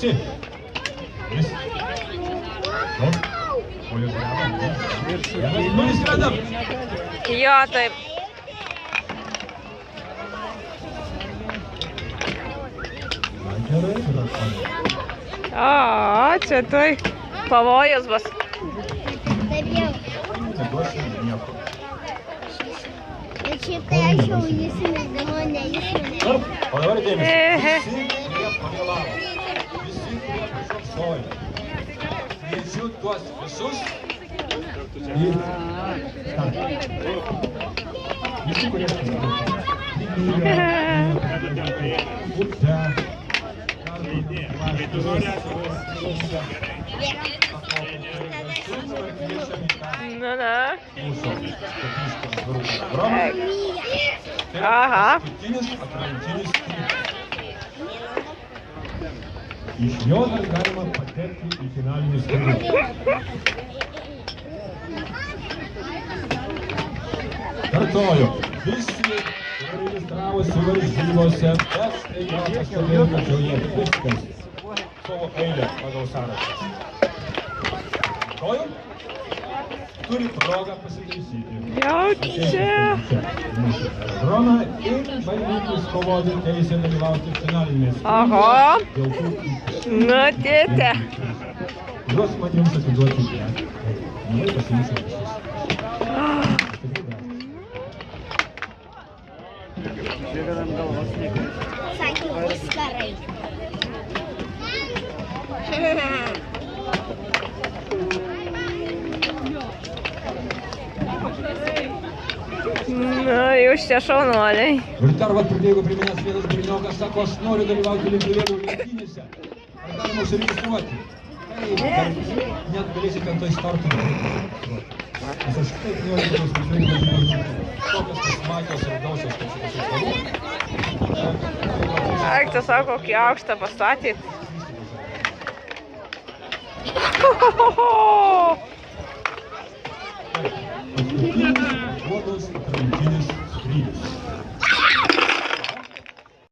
Visi. Visi. Nu, kojos dreba. Nulis kredam. Jo, taip. Gerai, yra. O, čia tai pavojus bus. Taip jau. Neduosi nieko. Bet šiaip tai aš jau įsimesdama, ne jūs mane. O dabar dėmesį. Visi, kurie pavėlavo. Visi, kurie prašoksojo. Kviečiu tuos visus į startą. Visi, kurie pavėlavo. Upę. Na. Aha. Paskutinis atrankinis strypas. Iš jo dar galima patekti į finalinį strypą. Kartoju, visi, kurie registravosi varžybose, bet staiga pastebėjo, kad jau jie viskas savo eilę pagal sąrašą. Kartoju, turi progą pasitaisyti. Jau čia. Rona ir bandyti kovoti teisę dalyvauti finalinės. Oho. Nu, tėte. Juos man jums atiduoti čia. Mielai pasiimsiu visus. Sakė, bus gerai. Nu, jūs čia šaunuoliai. Ir dar vat pribėgo prie manęs vienas berniokas, sako, aš noriu dalyvauti lentuvėlių lenktynėse. Ar galima užsiregistruoti? Taip, dar net galėsite ant to startų. Nes aš taip noriu tos važiuoti važiuoti. Tokios pasmakios ir gausios, kaip šitas spalvų. Ak, tu sako, kokį aukštą pastatyt. Juodos